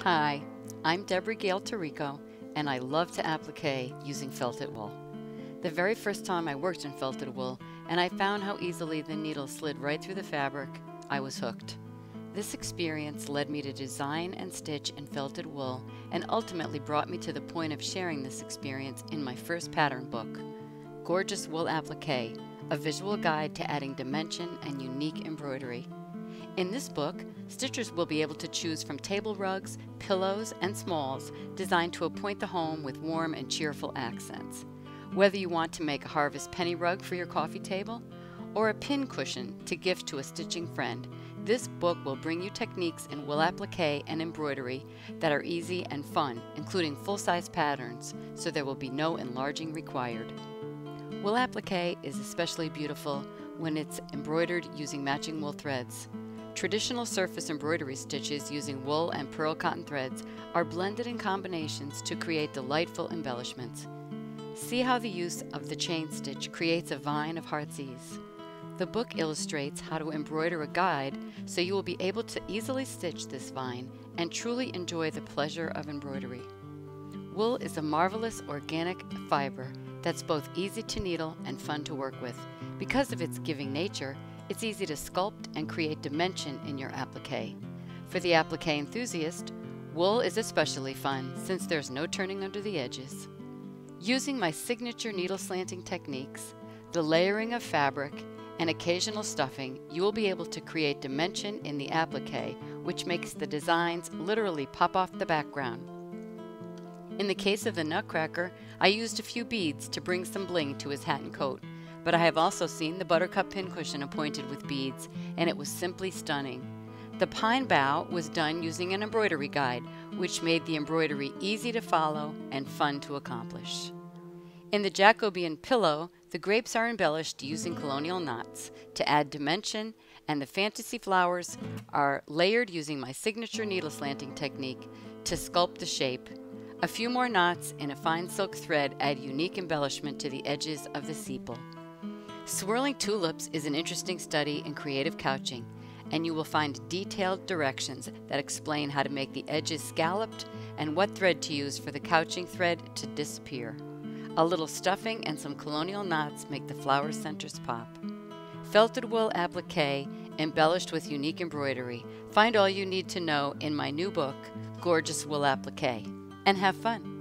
Hi, I'm Deborah Tirico, and I love to applique using felted wool. The very first time I worked in felted wool and I found how easily the needle slid right through the fabric, I was hooked. This experience led me to design and stitch in felted wool and ultimately brought me to the point of sharing this experience in my first pattern book, Gorgeous Wool Applique, a visual guide to adding dimension and unique embroidery. In this book, stitchers will be able to choose from table rugs, pillows, and smalls designed to appoint the home with warm and cheerful accents. Whether you want to make a harvest penny rug for your coffee table or a pincushion to gift to a stitching friend, this book will bring you techniques in wool applique and embroidery that are easy and fun, including full-size patterns, so there will be no enlarging required. Wool applique is especially beautiful when it's embroidered using matching wool threads. Traditional surface embroidery stitches using wool and pearl cotton threads are blended in combinations to create delightful embellishments. See how the use of the chain stitch creates a vine of heart's ease. The book illustrates how to embroider a guide so you will be able to easily stitch this vine and truly enjoy the pleasure of embroidery. Wool is a marvelous organic fiber that's both easy to needle and fun to work with. Because of its giving nature, it's easy to sculpt and create dimension in your applique. For the applique enthusiast, wool is especially fun since there's no turning under the edges. Using my signature needle slanting techniques, the layering of fabric, and occasional stuffing, you will be able to create dimension in the applique, which makes the designs literally pop off the background. In the case of the Nutcracker, I used a few beads to bring some bling to his hat and coat, but I have also seen the buttercup pincushion appointed with beads, and it was simply stunning. The pine bough was done using an embroidery guide, which made the embroidery easy to follow and fun to accomplish. In the Jacobean pillow, the grapes are embellished using colonial knots to add dimension, and the fantasy flowers are layered using my signature needle slanting technique to sculpt the shape. A few more knots in a fine silk thread add unique embellishment to the edges of the sepal. Swirling tulips is an interesting study in creative couching, and you will find detailed directions that explain how to make the edges scalloped and what thread to use for the couching thread to disappear. A little stuffing and some colonial knots make the flower centers pop. Felted wool applique embellished with unique embroidery. Find all you need to know in my new book, Gorgeous Wool Applique, and have fun.